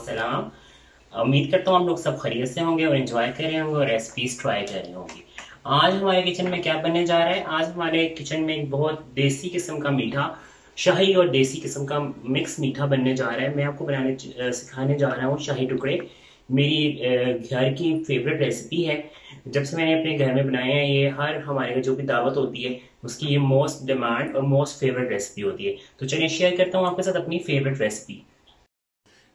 सलाम। उम्मीद करता हूँ आप लोग सब खैरियत से होंगे और एंजॉय कर रहे होंगे और रेसिपीज ट्राई कर रहे होंगे। आज हमारे किचन में क्या बनने जा रहा है? आज हमारे किचन में एक बहुत देसी किस्म का मीठा, शाही और देसी किस्म का मिक्स मीठा बनने जा रहा है। मैं आपको बनाने सिखाने जा रहा हूँ शाही टुकड़े। मेरी घर की फेवरेट रेसिपी है। जब से मैंने अपने घर में बनाया है, ये हर हमारे जो भी दावत होती है उसकी ये मोस्ट डिमांड और मोस्ट फेवरेट रेसिपी होती है। तो चलिए शेयर करता हूँ आपके साथ अपनी फेवरेट रेसिपी।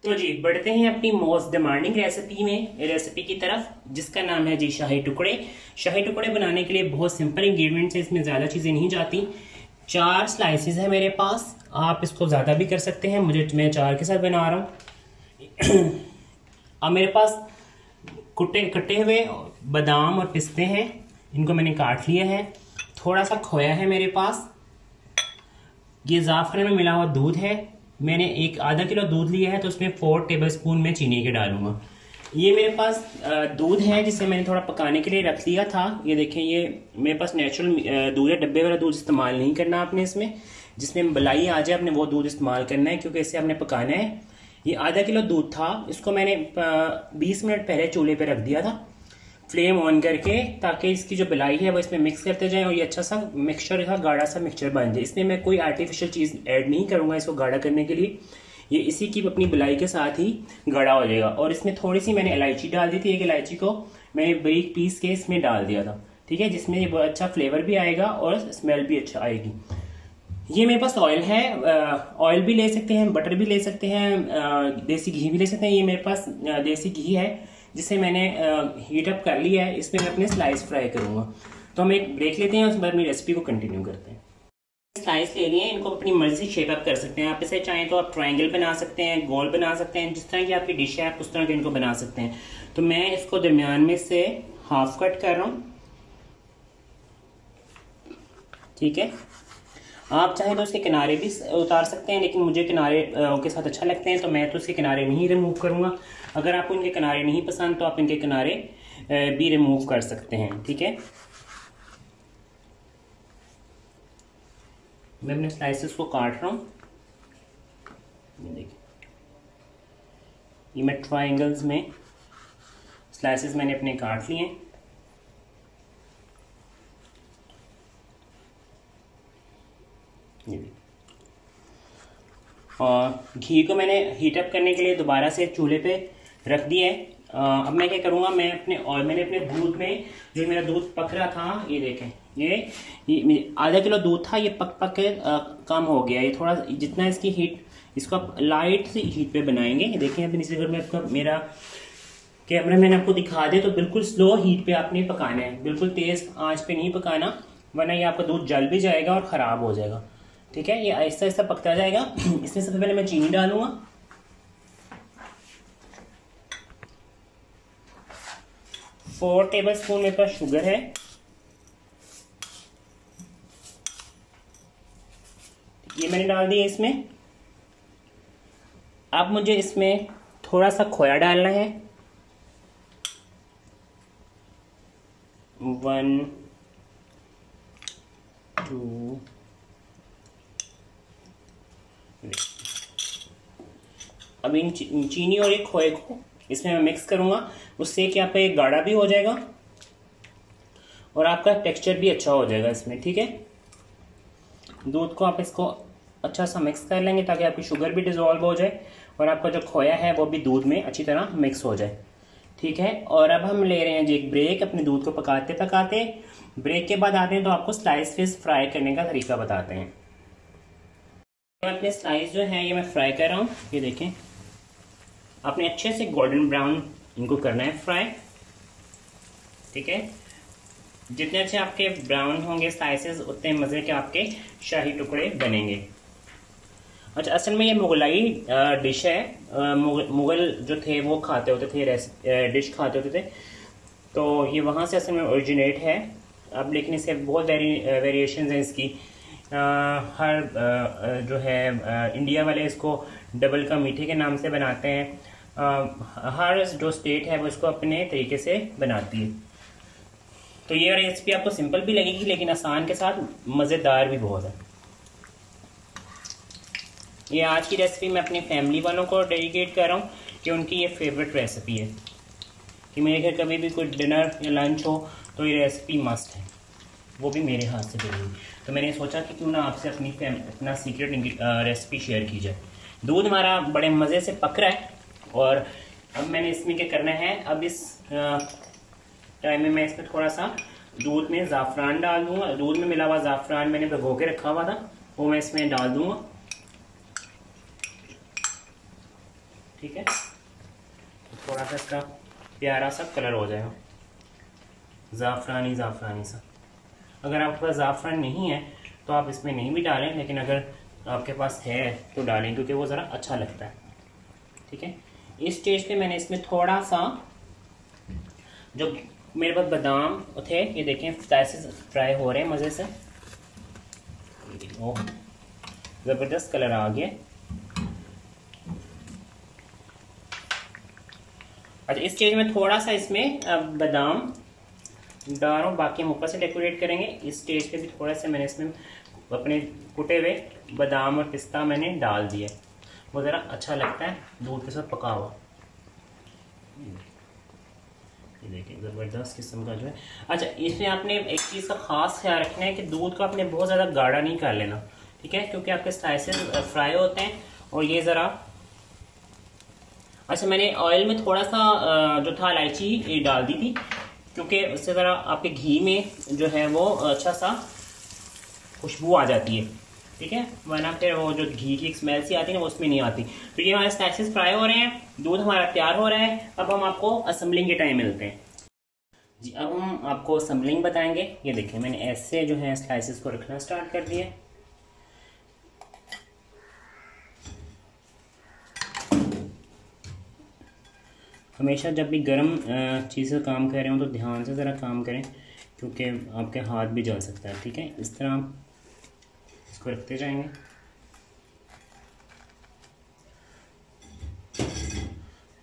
तो जी बढ़ते हैं अपनी मोस्ट डिमांडिंग रेसिपी की तरफ, जिसका नाम है जी शाही टुकड़े। शाही टुकड़े बनाने के लिए बहुत सिंपल इंग्रेडिएंट्स है, इसमें ज़्यादा चीज़ें नहीं जाती। 4 स्लाइसेस है मेरे पास, आप इसको ज़्यादा भी कर सकते हैं, मैं 4 के साथ बना रहा हूँ। अब मेरे पास कटे हुए बादाम और पिस्ते हैं, इनको मैंने काट लिया है। थोड़ा सा खोया है मेरे पास। ये ज़ाफ़रान में मिला हुआ दूध है। मैंने आधा किलो दूध लिया है, तो उसमें 4 टेबलस्पून में चीनी के डालूंगा। ये मेरे पास दूध है जिसे मैंने थोड़ा पकाने के लिए रख लिया था। ये देखें, ये मेरे पास नेचुरल दूध है, डब्बे वाला दूध इस्तेमाल नहीं करना आपने इसमें। जिसमें मलाई आ जाए आपने वो दूध इस्तेमाल करना है, क्योंकि इसे आपने पकाना है। ये आधा किलो दूध था, इसको मैंने 20 मिनट पहले चूल्हे पर रख दिया था फ्लेम ऑन करके, ताकि इसकी जो मलाई है वो इसमें मिक्स करते जाएं और ये अच्छा सा मिक्सचर था, गाढ़ा सा मिक्सचर बन जाए। इसमें मैं कोई आर्टिफिशियल चीज़ ऐड नहीं करूँगा इसको गाढ़ा करने के लिए। ये इसी की अपनी मलाई के साथ ही गाढ़ा हो जाएगा। और इसमें थोड़ी सी मैंने इलायची डाल दी थी, एक इलायची को मैंने बारीक पीस के इसमें डाल दिया था, ठीक है, जिसमें ये बहुत अच्छा फ्लेवर भी आएगा और स्मेल भी अच्छा आएगी। ये मेरे पास ऑयल है, ऑयल भी ले सकते हैं, बटर भी ले सकते हैं, देसी घी भी ले सकते हैं। ये मेरे पास देसी घी है जिसे मैंने हीट अप कर लिया है। इसमें मैं अपने स्लाइस फ्राई करूँगा। तो हम एक ब्रेक लेते हैं, उसके बाद मेरी रेसिपी को कंटिन्यू करते हैं। स्लाइस ले लिए हैं, इनको अपनी मर्जी से शेप अप कर सकते हैं। आप इसे चाहें तो आप ट्रायंगल बना सकते हैं, गोल बना सकते हैं, जिस तरह की आपकी डिश है आप उस तरह के इनको बना सकते हैं। तो मैं इसको दरमियान में से हाफ कट कर रहा हूँ, ठीक है। आप चाहें तो उसके किनारे भी उतार सकते हैं, लेकिन मुझे किनारे के साथ अच्छा लगते हैं, तो मैं तो उसके किनारे नहीं रिमूव करूँगा। अगर आपको इनके किनारे नहीं पसंद तो आप इनके किनारे भी रिमूव कर सकते हैं, ठीक है। मैं अपने स्लाइसेस को काट रहा हूँ। देखिए, ये मैं ट्रायंगल्स में स्लाइसेस मैंने अपने काट लिए हैं। और घी को मैंने हीट अप करने के लिए दोबारा से चूल्हे पे रख दिया है। अब मैं क्या करूँगा, मैंने अपने दूध में, जो मेरा दूध पक रहा था, ये देखें, ये आधा किलो दूध था, ये पक के कम हो गया। ये थोड़ा जितना इसकी हीट, इसको आप लाइट सी हीट पे बनाएंगे। ये देखें, अपनी अगर मैं आपका मेरा कैमरा मैंने आपको दिखा दे तो बिल्कुल स्लो हीट पे आपने पकाना है, बिल्कुल तेज आंच पे नहीं पकाना, वरना ये आपका दूध जल भी जाएगा और ख़राब हो जाएगा, ठीक है। ये आहिस्ता आहिस्ता पकता जाएगा। इसमें सबसे पहले मैं चीनी डालूंगा। फोर टेबलस्पून मेरे पास शुगर है। ये मैंने डाल दिया इसमें। अब मुझे इसमें थोड़ा सा खोया डालना है, 1 2। अब इन चीनी और एक खोए को इसमें मैं मिक्स करूंगा, उससे कि आपका एक गाढ़ा भी हो जाएगा और आपका टेक्सचर भी अच्छा हो जाएगा इसमें, ठीक है। दूध को आप इसको अच्छा सा मिक्स कर लेंगे ताकि आपकी शुगर भी डिजोल्व हो जाए और आपका जो खोया है वो भी दूध में अच्छी तरह मिक्स हो जाए, ठीक है। और अब हम ले रहे हैं जी एक ब्रेक, अपने दूध को पकाते पकाते। ब्रेक के बाद आते हैं तो आपको स्लाइस फिश फ्राई करने का तरीका बताते हैं। अपने स्लाइस जो है ये मैं फ्राई कर रहा हूँ। ये देखें, आपने अच्छे से गोल्डन ब्राउन इनको करना है फ्राई, ठीक है। जितने अच्छे आपके ब्राउन होंगे स्लाइसेस, उतने मज़े के आपके शाही टुकड़े बनेंगे। अच्छा, असल में ये मुगलाई डिश है। मुगल जो थे वो खाते होते थे, डिश खाते होते थे, तो ये वहाँ से असल में ओरिजिनेट है। अब लेकिन इसके बहुत वेरिएशंस हैं इसकी। हर जो है इंडिया वाले इसको डबल का मीठे के नाम से बनाते हैं। हर जो स्टेट है वो इसको अपने तरीके से बनाती है। तो ये रेसिपी आपको सिंपल भी लगेगी, लेकिन आसान के साथ मज़ेदार भी बहुत है। ये आज की रेसिपी मैं अपनी फैमिली वालों को डेडिकेट कर रहा हूँ कि उनकी ये फेवरेट रेसिपी है, कि मेरे घर कभी भी कोई डिनर या लंच हो तो ये रेसिपी मस्ट है, वो भी मेरे हाथ से बनी हुई। तो मैंने सोचा कि क्यों ना आपसे अपना सीक्रेट रेसिपी शेयर की जाए। दूध हमारा बड़े मज़े से पक रहा है और अब मैंने इसमें क्या करना है, अब इस टाइम में मैं इसमें थोड़ा सा दूध में ज़ाफ़रान डाल दूँगा। दूध में मिला हुआ ज़ाफ़रान मैंने भिगो के रखा हुआ था, वो मैं इसमें डाल दूँगा। ठीक है, तो थोड़ा सा इसका प्यारा सा कलर हो जाएगा, ज़ाफ़रानी सा। अगर आपके पास ज़ाफ़रान नहीं है तो आप इसमें नहीं भी डालें, लेकिन अगर आपके पास है तो डालें, क्योंकि वो ज़रा अच्छा लगता है। ठीक है, इस स्टेज पे मैंने इसमें थोड़ा सा, जो मेरे पास बादाम थे, ये देखें फ्राई हो रहे हैं मज़े से। ओह, ज़बरदस्त कलर आ गया। अच्छा, इस स्टेज में थोड़ा सा इसमें बादाम डाल रहा हूँ, बाकी हम ऊपर से डेकोरेट करेंगे। इस स्टेज पे भी थोड़ा सा मैंने इसमें अपने कुटे हुए बादाम और पिस्ता मैंने डाल दिए, वो ज़रा अच्छा लगता है दूध के साथ पका हुआ। ये देखिए ज़बरदस्त किस्म का जो है। अच्छा, इसमें आपने एक चीज़ का ख़ास ख्याल रखना है कि दूध को आपने बहुत ज़्यादा गाढ़ा नहीं कर लेना, ठीक है, क्योंकि आपके स्लाइसेस फ्राई होते हैं। और ये ज़रा, अच्छा, मैंने ऑयल में थोड़ा सा जो था इलायची डाल दी थी, क्योंकि उससे ज़रा आपके घी में जो है वो अच्छा सा खुशबू आ जाती है। ठीक है, वरना फिर वो जो घी की स्मेल सी आती है ना, वो उसमें नहीं आती। तो ये हमारे स्लाइसेस फ्राई हो रहे हैं, दूध हमारा तैयार हो रहा है। अब हम आपको असम्बलिंग के टाइम मिलते हैं जी। अब हम आपको असम्बलिंग बताएंगे। ये देखिए, मैंने ऐसे जो है स्लाइसेस को रखना स्टार्ट कर दिया। हमेशा जब भी गर्म चीज़ से काम कर रहे हो तो ध्यान से ज़रा काम करें, क्योंकि आपके हाथ भी जल सकता है। ठीक है, इस तरह हम इसको रखते जाएंगे।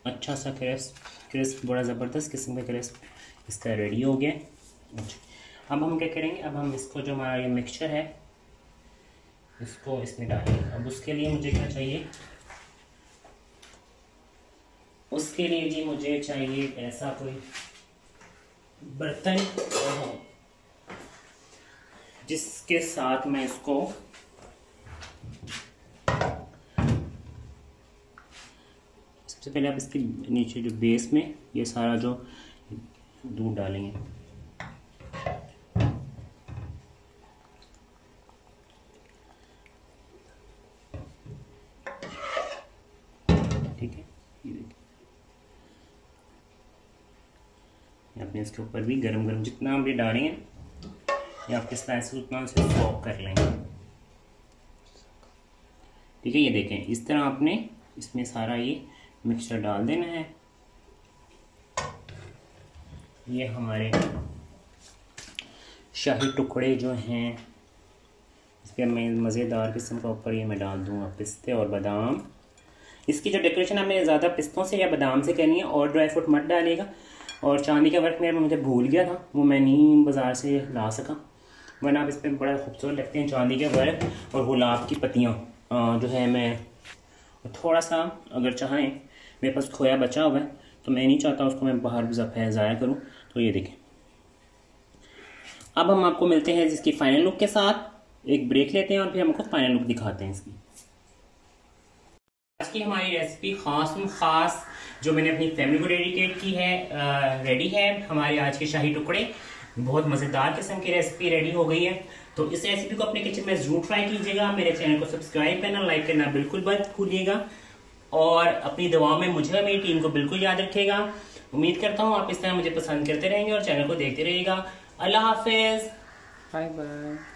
अच्छा सा क्रिस्प बड़ा ज़बरदस्त किस्म का क्रिस्प इसका रेडी हो गया। अच्छा, अब हम क्या करेंगे, अब हम इसको जो हमारा ये मिक्सचर है इसको इसमें डालेंगे। अब उसके लिए मुझे क्या चाहिए, उसके लिए जी मुझे चाहिए ऐसा कोई बर्तन जिसके साथ मैं इसको सबसे पहले आप इसके नीचे जो बेस में ये सारा जो दूध डालेंगे। ठीक है, ये देखिए, आपने इसके ऊपर भी गरम जितना आप ये डालेंगे या आपके स्लाइस उतना से सॉक कर लेंगे। ठीक है, ये देखें, इस तरह आपने इसमें सारा ये मिक्सचर डाल देना है। ये हमारे शाही टुकड़े जो हैं, इस पर मैं मज़ेदार किस्म का ऊपर ये मैं डाल दूँगा पिस्ते और बादाम। इसकी जो डेकोरेशन हमें ज़्यादा पिस्तों से या बादाम से करनी है, और ड्राई फ्रूट मत डालिएगा। और चांदी का वर्क मेरा मुझे भूल गया था, वो मैं नहीं बाज़ार से ला सका, वरना आप इस पर बड़ा खूबसूरत लगते हैं चांदी के वर्क और गुलाब की पत्तियाँ जो है। मैं थोड़ा सा अगर चाहें, मेरे पास खोया बचा हुआ है तो मैं नहीं चाहता उसको मैं बाहर ज़ाया करूं। तो ये देखें, अब हम आपको मिलते हैं इसकी फाइनल लुक के साथ। एक ब्रेक लेते हैं और फिर हमको फाइनल लुक दिखाते हैं इसकी। आज की हमारी रेसिपी ख़ास जो मैंने अपनी फैमिली को डेडिकेट की है, रेडी है। हमारे आज के शाही टुकड़े बहुत मज़ेदार किस्म की रेसिपी रेडी हो गई है। तो इस रेसिपी को अपने किचन में जरूर ट्राई कीजिएगा। मेरे चैनल को सब्सक्राइब करना, लाइक करना बिल्कुल मत भूलिएगा, और अपनी दुआओं में मुझे और मेरी टीम को बिल्कुल याद रखिएगा। उम्मीद करता हूँ आप इस तरह मुझे पसंद करते रहेंगे और चैनल को देखते रहिएगा। अल्लाह हाफिज़, बाय बाय।